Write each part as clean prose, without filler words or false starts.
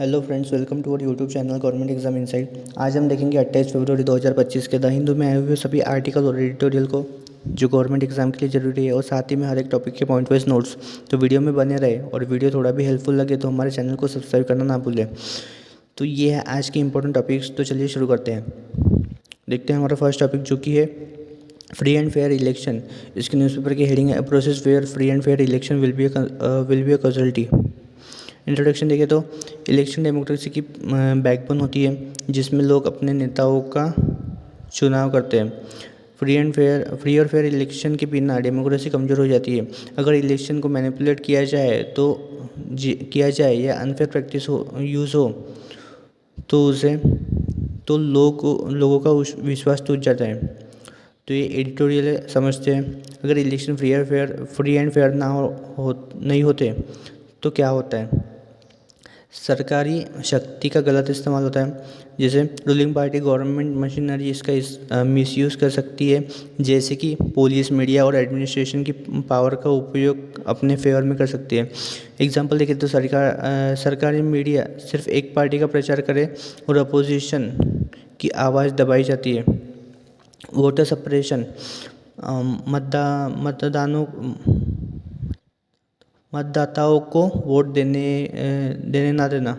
Hello friends, welcome to our YouTube channel government exam insight. आज हम देखेंगे 28 फरवरी 2025 के द हिंदू में आए हुए सभी आर्टिकल और एडिटोरियल को जो गवर्नमेंट एग्जाम के लिए ज़रूरी है, और साथ ही में हर एक टॉपिक के पॉइंट वाइज नोट्स। तो वीडियो में बने रहे, और वीडियो थोड़ा भी हेल्पफुल लगे तो हमारे चैनल को सब्सक्राइब करना ना भूलें। तो ये है आज के इंपॉर्टेंट टॉपिक्स। तो चलिए शुरू करते हैं। देखते हैं हमारा फर्स्ट टॉपिक जो कि है फ्री एंड फेयर इलेक्शन। इसके न्यूज़पेपर की हेडिंग है process where free and fair election will be a casualty. Introduction देखें तो इलेक्शन डेमोक्रेसी की बैकबोन होती है, जिसमें लोग अपने नेताओं का चुनाव करते हैं। फ्री और फेयर इलेक्शन के बिना डेमोक्रेसी कमज़ोर हो जाती है। अगर इलेक्शन को मैनिपुलेट किया जाए या अनफेयर प्रैक्टिस यूज़ हो तो उसे तो लोगों का विश्वास टूट जाता है। तो ये एडिटोरियल है, समझते हैं। अगर इलेक्शन फ्री एंड फेयर नहीं होते तो क्या होता है? सरकारी शक्ति का गलत इस्तेमाल होता है, जैसे रूलिंग पार्टी गवर्नमेंट मशीनरी इसका मिसयूज़ कर सकती है, जैसे कि पुलिस, मीडिया और एडमिनिस्ट्रेशन की पावर का उपयोग अपने फेवर में कर सकती है। एग्जांपल देखें तो सरकारी मीडिया सिर्फ एक पार्टी का प्रचार करे और अपोजिशन की आवाज़ दबाई जाती है। वोटर सप्रेशन, मतदानों मतदाताओं को वोट देने ना देना।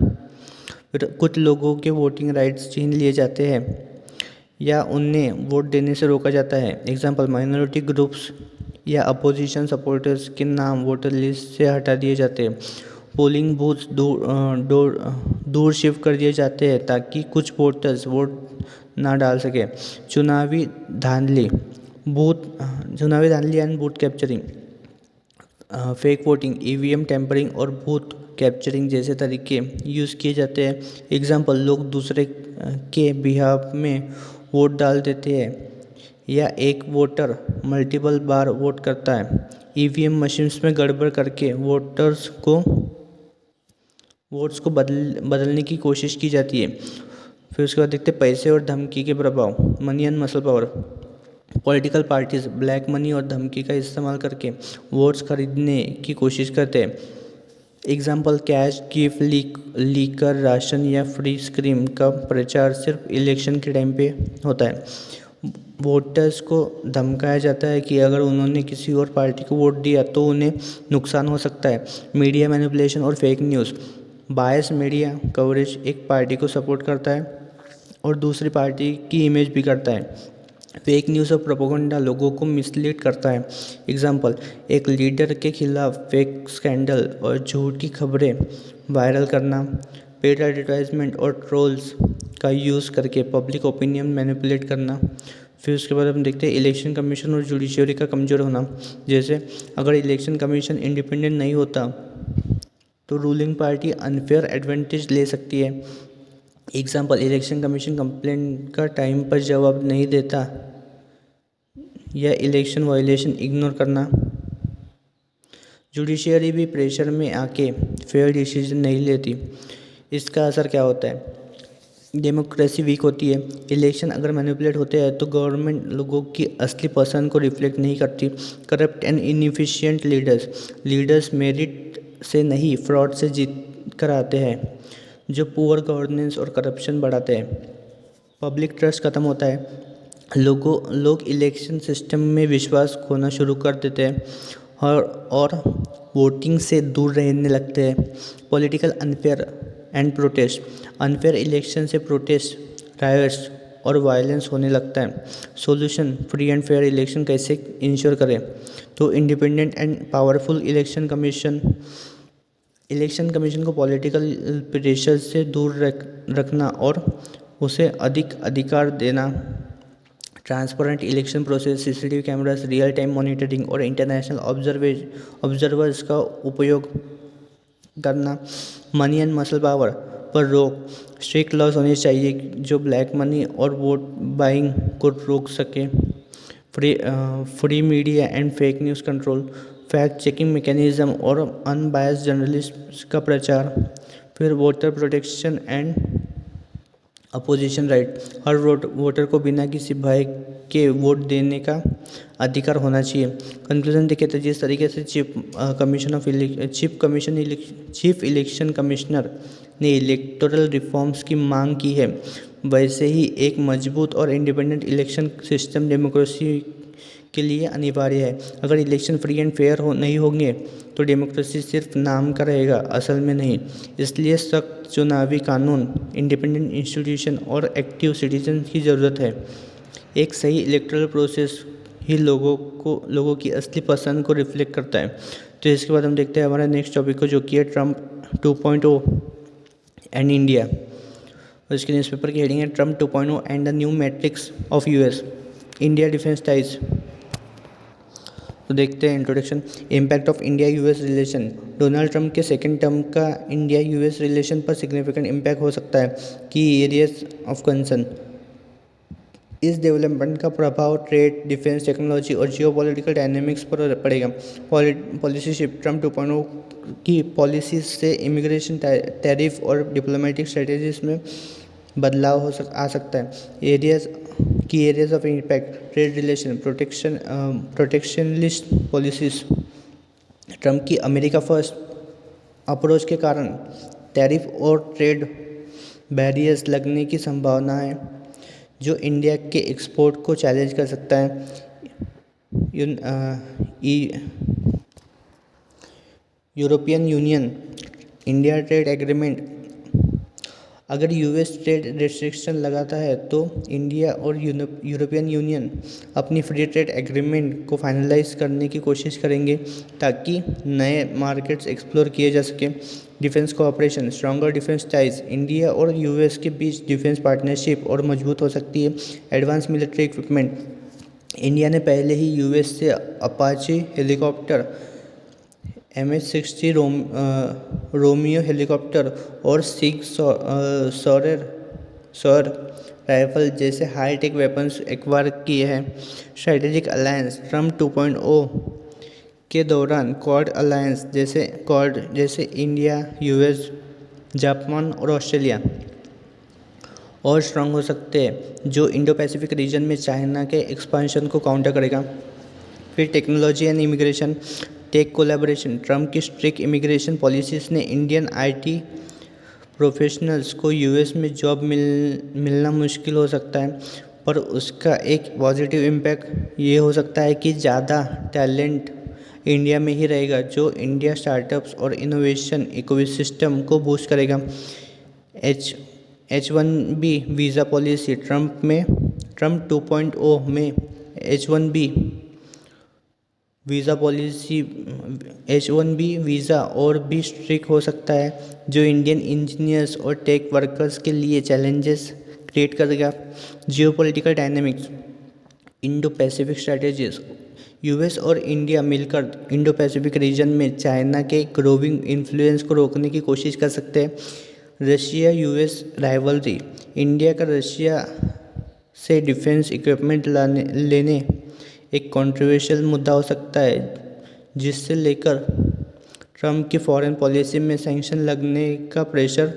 फिर कुछ लोगों के वोटिंग राइट्स छीन लिए जाते हैं या उन्हें वोट देने से रोका जाता है। एग्जांपल, माइनॉरिटी ग्रुप्स या अपोजिशन सपोर्टर्स के नाम वोटर लिस्ट से हटा दिए जाते हैं। पोलिंग बूथ्स दूर शिफ्ट कर दिए जाते हैं ताकि कुछ वोटर्स वोट ना डाल सके। चुनावी धांधली and booth capturing, fake voting, EVM tampering और बूथ कैप्चरिंग जैसे तरीके यूज़ किए जाते हैं। एग्जांपल, लोग दूसरे के बिहाफ में वोट डाल देते हैं या एक वोटर मल्टीपल बार वोट करता है। ईवीएम मशीन्स में गड़बड़ करके वोट्स को बदलने की कोशिश की जाती है। फिर उसके बाद देखते हैं पैसे और धमकी के प्रभाव, money and muscle power. Political parties black money और धमकी का इस्तेमाल करके वोट्स खरीदने की कोशिश करते हैं। Example, cash gift, liquor, ration या फ्री स्क्रीम का प्रचार सिर्फ इलेक्शन के टाइम पे होता है। वोटर्स को धमकाया जाता है कि अगर उन्होंने किसी और पार्टी को वोट दिया तो उन्हें नुकसान हो सकता है। मीडिया मैनिपुलेशन और फेक न्यूज़, बायस मीडिया कवरेज एक पार्टी को सपोर्ट करता है और दूसरी पार्टी की इमेज भी करता है। फेक न्यूज़ और प्रोपेगेंडा लोगों को मिसलीड करता है। एग्जांपल, एक लीडर के खिलाफ फेक स्कैंडल और झूठी खबरें वायरल करना। पेड एडवर्टाइजमेंट और ट्रोल्स का यूज़ करके पब्लिक ओपिनियन मैनिपुलेट करना। फिर उसके बाद हम देखते हैं इलेक्शन कमीशन और जुडिशरी का कमज़ोर होना। जैसे अगर इलेक्शन कमीशन इंडिपेंडेंट नहीं होता तो रूलिंग पार्टी अनफेयर एडवांटेज ले सकती है। एग्जांपल, इलेक्शन कमीशन कंप्लेंट का टाइम पर जवाब नहीं देता या इलेक्शन वायलेशन इग्नोर करना। जुडिशरी भी प्रेशर में आके फेयर डिसीजन नहीं लेती। इसका असर क्या होता है? डेमोक्रेसी वीक होती है। इलेक्शन अगर मैनिपुलेट होते हैं तो गवर्नमेंट लोगों की असली पसंद को रिफ्लेक्ट नहीं करती। Corrupt and inefficient leaders merit से नहीं, फ्रॉड से जीत कर आते हैं, जो पुअर गवर्नेंस और करप्शन बढ़ाते हैं। पब्लिक ट्रस्ट खत्म होता है। लोग इलेक्शन सिस्टम में विश्वास खोना शुरू कर देते हैं और वोटिंग से दूर रहने लगते हैं। Political unfair and protest, unfair election से प्रोटेस्ट, रायट्स और वायलेंस होने लगता है। Solution, free and fair election कैसे इंश्योर करें? तो independent and powerful election commission को पॉलिटिकल प्रेशर से दूर रखना और उसे अधिक अधिकार देना। Transparent election process, CCTV cameras, real time monitoring और इंटरनेशनल ऑब्जर्वर्स का उपयोग करना। मनी एंड मसल पावर पर रोक, स्ट्रिक्ट लॉज होने चाहिए जो ब्लैक मनी और वोट बाइंग को रोक सके। Free media and fake news control, fact checking mechanism और अनबायस्ड जर्नलिस्ट का प्रचार। फिर voter protection and opposition right, her voter को बिना किसी भय के वोट देने का अधिकार होना चाहिए। कंक्लूजन देखें तो जिस तरीके से चीफ इलेक्शन कमिश्नर ने इलेक्टोरल रिफॉर्म्स की मांग की है, वैसे ही एक मजबूत और इंडिपेंडेंट इलेक्शन सिस्टम डेमोक्रेसी के लिए अनिवार्य है। अगर इलेक्शन फ्री एंड फेयर नहीं होंगे तो डेमोक्रेसी सिर्फ नाम का रहेगा, असल में नहीं। इसलिए सख्त चुनावी कानून, इंडिपेंडेंट इंस्टीट्यूशन और एक्टिव सिटीजन की ज़रूरत है। एक सही इलेक्टोरल प्रोसेस ही लोगों की असली पसंद को रिफ्लेक्ट करता है। तो इसके बाद हम देखते हैं हमारे नेक्स्ट टॉपिक को, जो कि है ट्रम्प 2.0 एंड इंडिया। और इसके न्यूज़पेपर की हेडिंग है Trump 2.0 and the new matrix of US India defence ties. तो देखते हैं introduction. Impact of India US relation. Donald Trump के सेकेंड टर्म का इंडिया यूएस रिलेशन पर सिग्निफिकेंट इम्पैक्ट हो सकता है। की एरियाज ऑफ कंसर्न। इस डेवलपमेंट का प्रभाव ट्रेड, डिफेंस, टेक्नोलॉजी और जियोपॉलिटिकल डायनेमिक्स पर पड़ेगा। Policy shift. ट्रम्प 2.0 की पॉलिसीज से इमिग्रेशन, टैरिफ और डिप्लोमेटिक स्ट्रेटजीज में बदलाव आ सकता है। एरियाज की areas of impact. Trade relation, protectionist policies. Trump की अमेरिका फर्स्ट अप्रोच के कारण टैरिफ और ट्रेड बैरियर्स लगने की संभावना है, जो इंडिया के एक्सपोर्ट को चैलेंज कर सकता है। European union India trade agreement. अगर यूएस ट्रेड रिस्ट्रिक्शन लगाता है तो इंडिया और यूरोपियन यूनियन अपनी फ्री ट्रेड एग्रीमेंट को फाइनलाइज करने की कोशिश करेंगे ताकि नए मार्केट्स एक्सप्लोर किए जा सकें। Defence cooperation. Stronger defence ties. India और यूएस के बीच डिफेंस पार्टनरशिप और मजबूत हो सकती है। Advance military equipment. इंडिया ने पहले ही यूएस से Apache helicopter, MH-60 Romeo helicopter और सिग सौर राइफल जैसे हाई टेक वेपन्स एक्वायर किए हैं। Strategic alliance. ट्रम्प 2.0 के दौरान क्वाड अलायंस जैसे इंडिया, यूएस, जापान और ऑस्ट्रेलिया और स्ट्रांग हो सकते हैं, जो इंडो पैसिफिक रीजन में चाइना के एक्सपांशन को काउंटर करेगा। फिर technology and immigration. Tech collaboration. Trump की स्ट्रिक्ट इमिग्रेशन पॉलिसीज़ ने इंडियन IT प्रोफेशनल्स को यूएस में जॉब मिलना मुश्किल हो सकता है, पर उसका एक पॉजिटिव इम्पैक्ट ये हो सकता है कि ज़्यादा टैलेंट इंडिया में ही रहेगा, जो इंडिया स्टार्टअप्स और इनोवेशन इकोसिस्टम को बूस्ट करेगा। H1B visa policy. ट्रम्प 2.0 में H1B वीज़ा और भी स्ट्रिक्ट हो सकता है, जो इंडियन इंजीनियर्स और टेक वर्कर्स के लिए चैलेंजेस क्रिएट करेगा। Geopolitical dynamics. Indo Pacific strategies. US और इंडिया मिलकर इंडो पैसिफिक रीजन में चाइना के ग्रोइंग इन्फ्लुएंस को रोकने की कोशिश कर सकते हैं। Russia US rivalry. इंडिया का रशिया से डिफेंस इक्विपमेंट लेने एक कंट्रोवर्शियल मुद्दा हो सकता है, जिससे लेकर ट्रम्प की फॉरेन पॉलिसी में सैंक्शन लगने का प्रेशर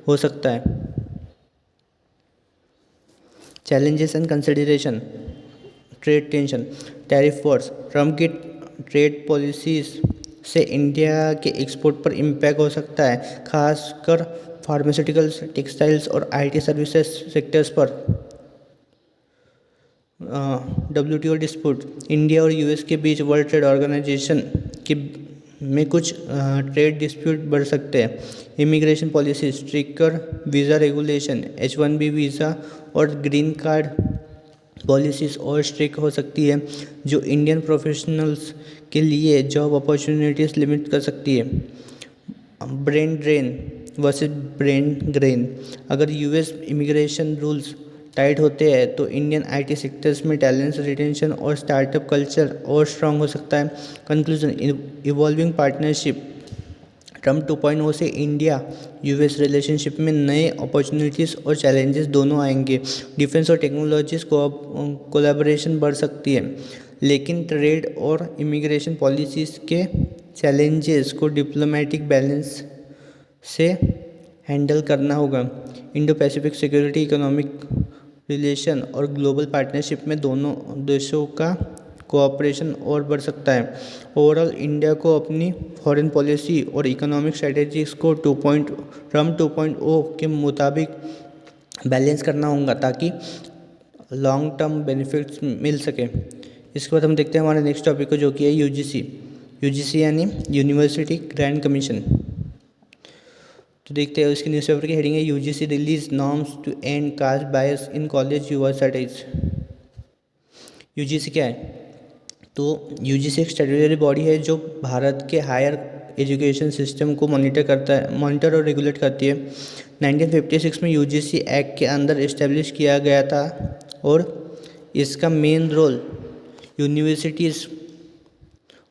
हो सकता है। Challenges and consideration. Trade tension. Tariff Wars. Trump की ट्रेड पॉलिसीज से इंडिया के एक्सपोर्ट पर इम्पैक्ट हो सकता है, खासकर फार्मास्यूटिकल्स, टेक्सटाइल्स और IT सर्विसेज सेक्टर्स पर। WTO dispute. इंडिया और यूएस के बीच वर्ल्ड ट्रेड ऑर्गेनाइजेशन में कुछ ट्रेड डिस्प्यूट बढ़ सकते हैं। Immigration policy. Stricter visa regulation. H1B visa और ग्रीन कार्ड पॉलिसीज़ और स्ट्रिक्ट हो सकती है, जो इंडियन प्रोफेशनल्स के लिए जॉब अपॉर्चुनिटीज़ लिमिट कर सकती है। Brain drain versus brain grain. अगर यूएस इमिग्रेशन रूल्स टाइट होते हैं तो इंडियन IT सेक्टर्स में टैलेंट रिटेंशन और स्टार्टअप कल्चर और स्ट्रांग हो सकता है। कंक्लूजन। Evolving partnership. ट्रम्प 2.0 से इंडिया यूएस रिलेशनशिप में नए अपॉर्चुनिटीज़ और चैलेंजेस दोनों आएंगे। डिफेंस और टेक्नोलॉजीज कोलैबोरेशन बढ़ सकती है, लेकिन ट्रेड और इमिग्रेशन पॉलिसीज़ के चैलेंजेस को डिप्लोमेटिक बैलेंस से हैंडल करना होगा। Indo Pacific security, economic relation और ग्लोबल पार्टनरशिप में दोनों देशों का कोऑपरेशन और बढ़ सकता है। ओवरऑल इंडिया को अपनी फॉरेन पॉलिसी और इकोनॉमिक स्ट्रेटजीज को 2.0 के मुताबिक बैलेंस करना होगा ताकि लॉन्ग टर्म बेनिफिट्स मिल सके। इसके बाद हम देखते हैं हमारे नेक्स्ट टॉपिक को, जो कि है यूजीसी यानी यूनिवर्सिटी ग्रैंड कमीशन। तो देखते हैं उसकी न्यूज़पेपर की हेडिंग है UGC release norms to end caste bias in college universities. UGC क्या है? तो यूजीसी एक स्टैट्यूटरी बॉडी है जो भारत के हायर एजुकेशन सिस्टम को मॉनिटर और रेगुलेट करती है। 1956 में यूजीसी एक्ट के अंदर इस्टेब्लिश किया गया था और इसका मेन रोल यूनिवर्सिटीज़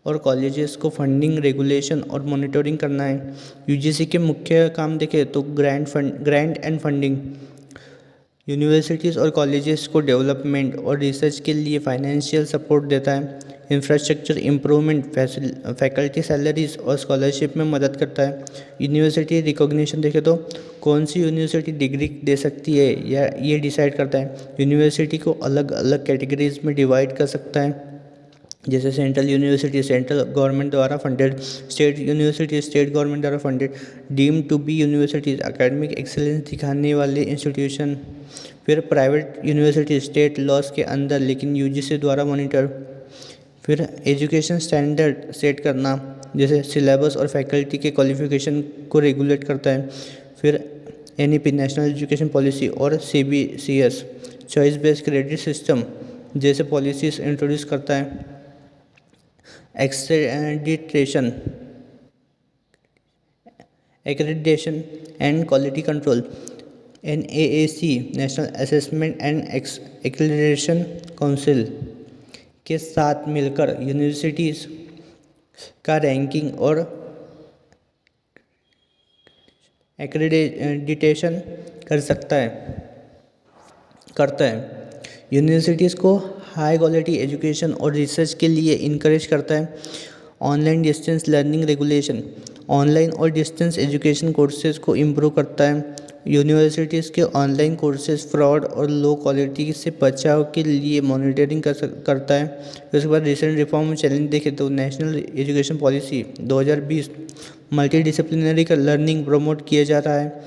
और कॉलेजेस को फंडिंग, रेगुलेशन और मॉनिटरिंग करना है। यूजीसी के मुख्य काम देखें तो ग्रांट एंड फंडिंग, यूनिवर्सिटीज़ और कॉलेजेस को डेवलपमेंट और रिसर्च के लिए फाइनेंशियल सपोर्ट देता है। इंफ्रास्ट्रक्चर इम्प्रूवमेंट, फैकल्टी सैलरीज और स्कॉलरशिप में मदद करता है। यूनिवर्सिटी रिकॉग्निशन देखें तो कौन सी यूनिवर्सिटी डिग्री दे सकती है या ये डिसाइड करता है। यूनिवर्सिटी को अलग अलग कैटेगरीज में डिवाइड कर सकता है, जैसे सेंट्रल यूनिवर्सिटी सेंट्रल गवर्नमेंट द्वारा funded, state university state government द्वारा funded, deemed to be universities academic excellence दिखाने वाले इंस्टीट्यूशन। फिर प्राइवेट यूनिवर्सिटी स्टेट लॉज के अंदर लेकिन यूजीसी द्वारा मॉनिटर। फिर एजुकेशन स्टैंडर्ड सेट करना, जैसे सिलेबस और फैकल्टी के क्वालिफिकेशन को रेगुलेट करता है। फिर एनईपी नेशनल एजुकेशन पॉलिसी और CBCS choice based credit system जैसे पॉलिसीज इंट्रोड्यूस करता है। Accreditation and quality control, NAAC national assessment and accreditation council के साथ मिलकर यूनिवर्सिटीज़ का रैंकिंग और एक्रेडिटेशन करता है। यूनिवर्सिटीज़ को हाई क्वालिटी एजुकेशन और रिसर्च के लिए इनकरेज करता है। Online distance learning regulation, online और डिस्टेंस एजुकेशन कोर्सेज को इम्प्रूव करता है। यूनिवर्सिटीज़ के ऑनलाइन कोर्सेज फ्रॉड और लो क्वालिटी से बचाव के लिए मॉनिटरिंग करता है। उसके बाद रिसेंट रिफॉर्म चैलेंज देखें तो national education policy 2020 multi disciplinary का लर्निंग प्रमोट किया जा रहा है।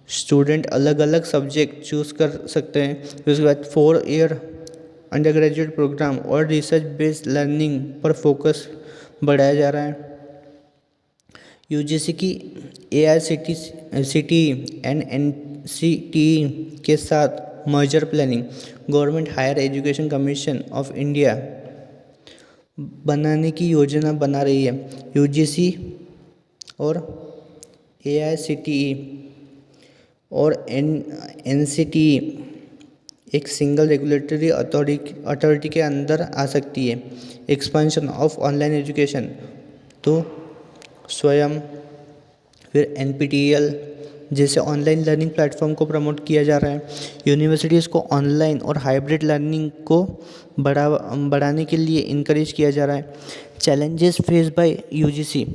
स्टूडेंट अलग अलग सब्जेक्ट चूज़ कर सकते हैं। उसके बाद 4 ईयर अंडर ग्रेजुएट प्रोग्राम और रिसर्च बेस्ड लर्निंग पर फोकस बढ़ाया जा रहा है। यूजीसी की AICTE एंड NCTE के साथ merger planning government higher education commission of India बनाने की योजना बना रही है। यूजीसी और AICTE और NCTE एक सिंगल रेगुलेटरी अथॉरिटी के अंदर आ सकती है। एक्सपेंशन ऑफ ऑनलाइन एजुकेशन तो स्वयं, फिर NPTEL जैसे ऑनलाइन लर्निंग प्लेटफॉर्म को प्रमोट किया जा रहा है। यूनिवर्सिटीज़ को ऑनलाइन और हाइब्रिड लर्निंग को बढ़ाने के लिए इनकरेज किया जा रहा है। चैलेंजेस फेस बाय यूजीसी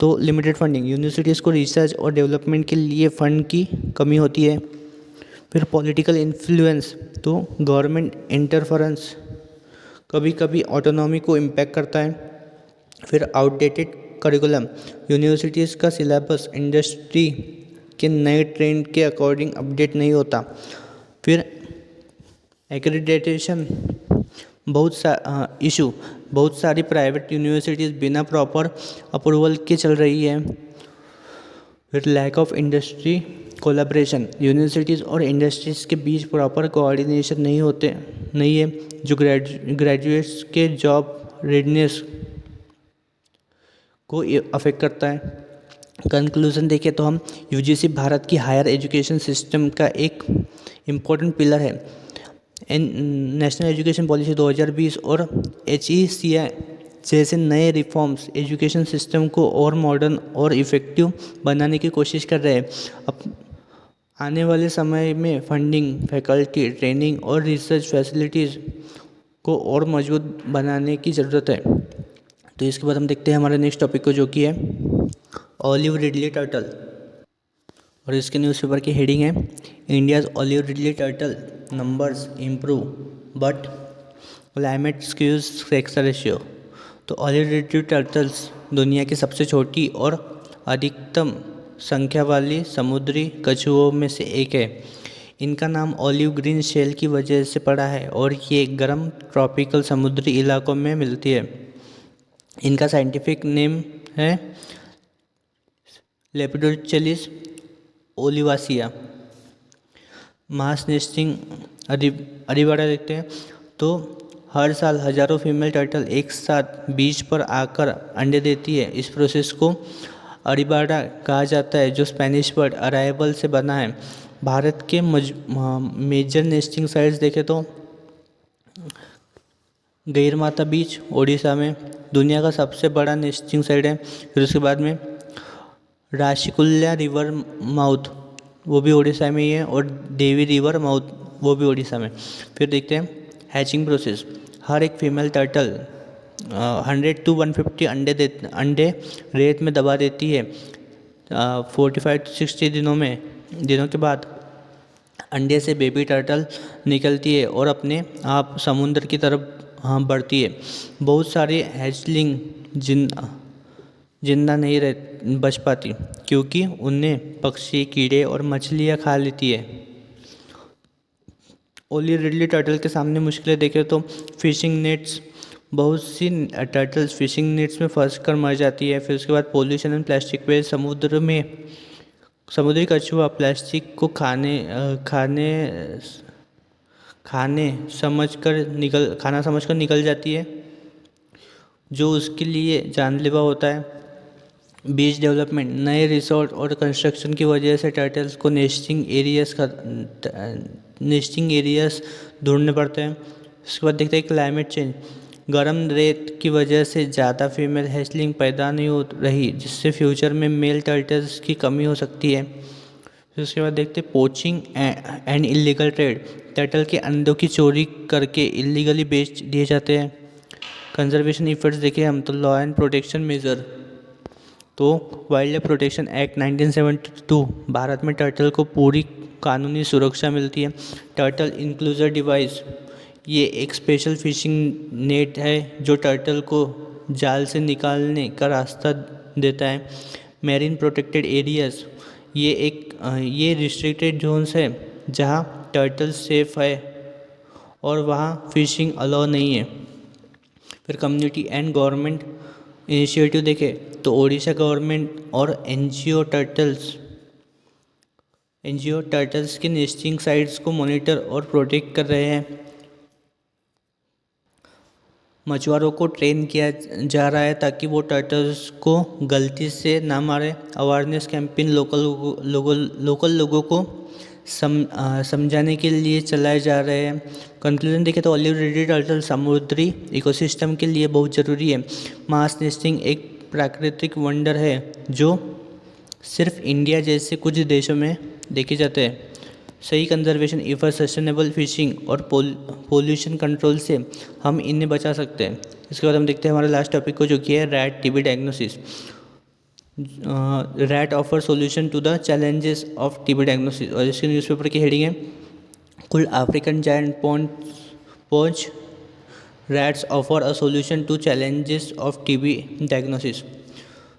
तो लिमिटेड फंडिंग, यूनिवर्सिटीज़ को रिसर्च और डेवलपमेंट के लिए फ़ंड की कमी होती है। फिर पॉलिटिकल इन्फ्लुएंस तो गवर्नमेंट इंटरफेरेंस कभी कभी ऑटोनॉमी को इम्पैक्ट करता है। फिर आउटडेटेड करिकुलम, यूनिवर्सिटीज़ का सिलेबस इंडस्ट्री के नए ट्रेंड के अकॉर्डिंग अपडेट नहीं होता। फिर एक्रेडिटेशन बहुत सारी प्राइवेट यूनिवर्सिटीज़ बिना प्रॉपर अप्रूवल के चल रही है। फिर lack of industry collaboration, universities और इंडस्ट्रीज़ के बीच प्रॉपर कोऑर्डिनेशन नहीं है जो ग्रेजुएट्स के जॉब रेडनेस को अफेक्ट करता है। कंक्लूजन देखें तो हम यूजीसी भारत की हायर एजुकेशन सिस्टम का एक इम्पोर्टेंट पिलर है। नेशनल एजुकेशन पॉलिसी 2020 और HECI जैसे नए रिफॉर्म्स एजुकेशन सिस्टम को और मॉडर्न और इफ़ेक्टिव बनाने की कोशिश कर रहे हैं। अब आने वाले समय में फंडिंग, फैकल्टी, ट्रेनिंग और रिसर्च फैसिलिटीज़ को और मजबूत बनाने की ज़रूरत है। तो इसके बाद हम देखते हैं हमारे नेक्स्ट टॉपिक को, जो कि है ऑलिव रिडले टर्टल। और इसके न्यूज़पेपर की हेडिंग है India's olive ridley turtle numbers improve but climate skews sex ratio. तो ऑलिव रिडली टर्टल्स दुनिया की सबसे छोटी और अधिकतम संख्या वाली समुद्री कछुओं में से एक है। इनका नाम ऑलिव ग्रीन शेल की वजह से पड़ा है और ये गर्म ट्रॉपिकल समुद्री इलाकों में मिलती है। इनका साइंटिफिक नेम है लेपिडोचेलिस ओलिवासिया। मास नेस्टिंग अरीवाड़ा देखते हैं तो हर साल हजारों फीमेल टर्टल एक साथ बीच पर आकर अंडे देती है। इस प्रोसेस को अरीबाड़ा कहा जाता है जो स्पेनिश वर्ड अराइवल से बना है। भारत के मेजर नेस्टिंग साइट्स देखें तो गहिरमाथा बीच ओडिशा में दुनिया का सबसे बड़ा नेस्टिंग साइट है। फिर उसके बाद में राशिकुल्या रिवर माउथ वो भी उड़ीसा में ही है और देवी रिवर माउथ वो भी उड़ीसा में। फिर देखते हैं हैचिंग प्रोसेस। हर एक फीमेल टर्टल 100 to 150 अंडे रेत में दबा देती है। 45 to 60 दिनों के बाद अंडे से बेबी टर्टल निकलती है और अपने आप समुद्र की तरफ बढ़ती है। बहुत सारी हैचलिंग जिंदा नहीं बच पाती क्योंकि उन्हें पक्षी कीड़े और मछलियाँ खा लेती है। ओलिव रिडली टर्टल के सामने मुश्किलें देखें तो फिशिंग नेट्स, बहुत सी टर्टल्स फिशिंग नेट्स में फंस कर मर जाती है। फिर उसके बाद पोल्यूशन एंड प्लास्टिक वेस्ट। समुद्री कछुआ प्लास्टिक को खाना समझकर निकल जाती है जो उसके लिए जानलेवा होता है। बीच डेवलपमेंट, नए रिसोर्ट और कंस्ट्रक्शन की वजह से टर्टल्स को नेस्टिंग एरियाज ढूंढने पड़ते हैं। उसके बाद देखते हैं क्लाइमेट चेंज। गर्म रेत की वजह से ज़्यादा फीमेल हैचलिंग पैदा नहीं हो रही जिससे फ्यूचर में मेल टर्टल्स की कमी हो सकती है। फिर उसके बाद देखते हैं poaching and illegal trade. Turtle के अंडों की चोरी करके इलीगली बेच दिए जाते हैं। कंजर्वेशन इफर्ट्स देखें हम तो लॉ एंड प्रोटेक्शन मेजर, तो wild life protection act 1972 Bharat में टर्टल को पूरी कानूनी सुरक्षा मिलती है। टर्टल इंक्लूजर डिवाइस, ये एक स्पेशल फिशिंग नेट है जो टर्टल को जाल से निकालने का रास्ता देता है। मैरीन प्रोटेक्टेड एरियाज, ये रिस्ट्रिक्टेड जोन्स है जहाँ टर्टल सेफ है और वहाँ फिशिंग अलाउ नहीं है। फिर कम्युनिटी एंड गवर्नमेंट इनिशिएटिव देखें तो ओडिशा गवर्नमेंट और एनजीओ टर्टल्स के नेस्टिंग साइट्स को मॉनिटर और प्रोटेक्ट कर रहे हैं। मछुआरों को ट्रेन किया जा रहा है ताकि वो टर्टल्स को गलती से ना मारे। अवेयरनेस कैंपेन लोकल लोगों को समझाने के लिए चलाए जा रहे हैं। कंक्लूजन देखें तो ऑलिव रिडली टर्टल समुद्री इकोसिस्टम के लिए बहुत ज़रूरी है। मास नेस्टिंग एक प्राकृतिक वंडर है जो सिर्फ इंडिया जैसे कुछ देशों में देखे जाते हैं। सही कंजर्वेशन इफर सस्टेनेबल फिशिंग और पोल्यूशन कंट्रोल से हम इन्हें बचा सकते हैं। इसके बाद हम देखते हैं हमारे लास्ट टॉपिक को जो कि है rat TB diagnosis. Rat offer solution to the challenges of TB diagnosis. और इसके न्यूज़पेपर की हेडिंग है कुल अफ्रीकन जायंट पोंच rats offer a solution to challenges of TB diagnosis.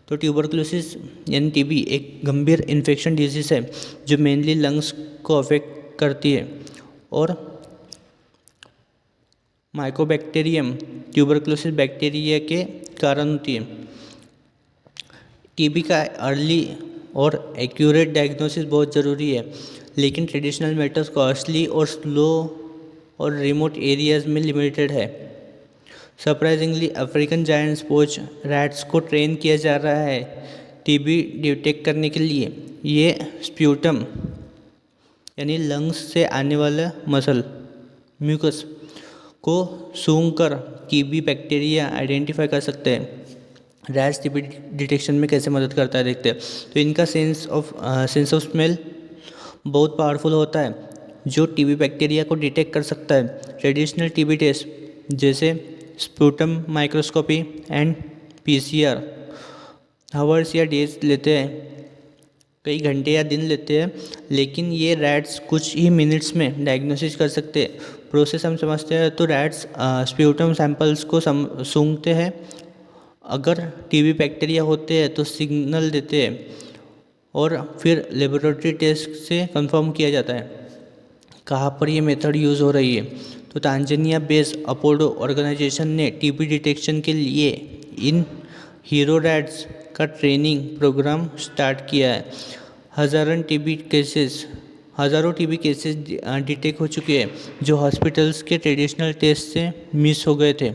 तो ट्यूबरकुलोसिस यानी टीबी एक गंभीर इन्फेक्शन डिजीज़ है जो मेनली लंग्स को अफेक्ट करती है और माइकोबैक्टीरियम ट्यूबरकुलोसिस बैक्टीरिया के कारण होती है। टीबी का अर्ली और एक्यूरेट डायग्नोसिस बहुत ज़रूरी है, लेकिन ट्रेडिशनल मेथड्स कॉस्टली और स्लो और रिमोट एरियाज़ में लिमिटेड है। सरप्राइजिंगली अफ्रीकन जायंट स्पोच रैट्स को ट्रेन किया जा रहा है टीबी डिटेक्ट करने के लिए। ये स्प्यूटम यानी लंग्स से आने वाला मसल म्यूकस को सूंघ कर टीबी बैक्टीरिया आइडेंटिफाई कर सकते हैं। रैट्स टीबी डिटेक्शन में कैसे मदद करता है देखते हैं। तो इनका सेंस ऑफ स्मेल बहुत पावरफुल होता है जो टीबी बैक्टीरिया को डिटेक्ट कर सकता है। ट्रेडिशनल टीबी टेस्ट जैसे sputum microscopy and PCR hours या डेज लेते हैं। कई घंटे या दिन लेते हैं, लेकिन ये रैट्स कुछ ही मिनट्स में डायग्नोसिस कर सकते हैं। प्रोसेस हम समझते हैं तो रैट्स स्प्यूटम सैंपल्स को सूंघते हैं, अगर टीबी बैक्टीरिया होते हैं तो सिग्नल देते हैं और फिर लेबोरेटरी टेस्ट से कंफर्म किया जाता है। कहाँ पर ये मेथड यूज़ हो रही है, तो तांजानिया बेस्ड अपोलो ऑर्गेनाइजेशन ने टीबी डिटेक्शन के लिए इन हीरो रैट्स का ट्रेनिंग प्रोग्राम स्टार्ट किया है। हज़ारों टीबी केसेस डिटेक्ट हो चुके हैं जो हॉस्पिटल्स के ट्रेडिशनल टेस्ट से मिस हो गए थे।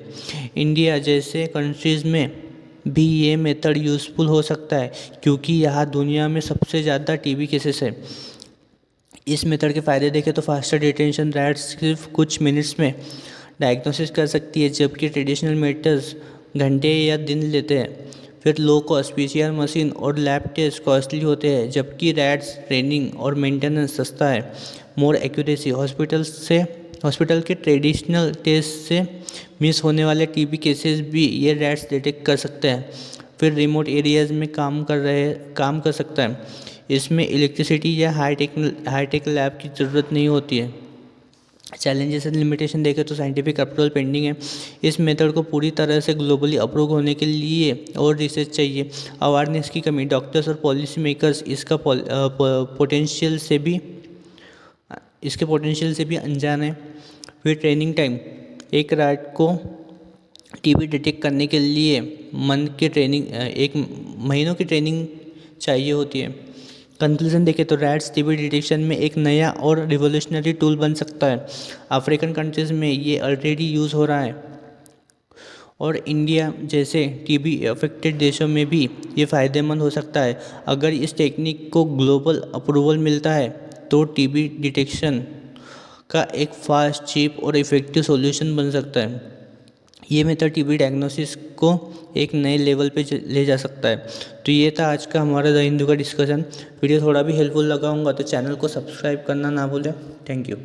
इंडिया जैसे कंट्रीज़ में भी ये मेथड यूज़फुल हो सकता है, क्योंकि यहाँ दुनिया में सबसे ज़्यादा टीबी केसेस है। इस मेथड के फ़ायदे देखें तो फास्टर डिटेक्शन, रैट्स सिर्फ कुछ मिनट्स में डायग्नोसिस कर सकती है, जबकि ट्रेडिशनल मेथड्स घंटे या दिन लेते हैं। फिर लो कॉस्ट पीसीआर मशीन और लैब टेस्ट कॉस्टली होते हैं, जबकि रैट्स ट्रेनिंग और मेंटेनेंस सस्ता है। मोर एक्यूरेसी, हॉस्पिटल के ट्रेडिशनल टेस्ट से मिस होने वाले टीबी केसेस भी ये रैट्स डिटेक्ट कर सकते हैं। फिर रिमोट एरियाज़ में काम कर सकता है। इसमें इलेक्ट्रिसिटी या हाईटेक लैब की ज़रूरत नहीं होती है। चैलेंजेस एंड लिमिटेशन देखें तो साइंटिफिक अप्रूवल पेंडिंग है। इस मेथड को पूरी तरह से ग्लोबली अप्रूव होने के लिए और रिसर्च चाहिए। अवेयरनेस की कमी, डॉक्टर्स और पॉलिसी मेकर्स इसके पोटेंशियल से भी अनजान है। फिर ट्रेनिंग टाइम, एक रैट को टीबी डिटेक्ट करने के लिए एक महीनों की ट्रेनिंग चाहिए होती है। कंक्लूजन देखें तो रैट्स टीबी डिटेक्शन में एक नया और रिवोल्यूशनरी टूल बन सकता है। अफ्रीकन कंट्रीज़ में ये ऑलरेडी यूज़ हो रहा है और इंडिया जैसे टीबी अफेक्टेड देशों में भी ये फ़ायदेमंद हो सकता है। अगर इस टेक्निक को ग्लोबल अप्रूवल मिलता है तो टीबी डिटेक्शन का एक फास्ट, चीप और इफ़ेक्टिव सॉल्यूशन बन सकता है। ये मेथड टीबी डायग्नोसिस को एक नए लेवल पे ले जा सकता है। तो ये था आज का हमारा द हिंदू का डिस्कशन। वीडियो थोड़ा भी हेल्पफुल लगा होगा तो चैनल को सब्सक्राइब करना ना भूलें। Thank you.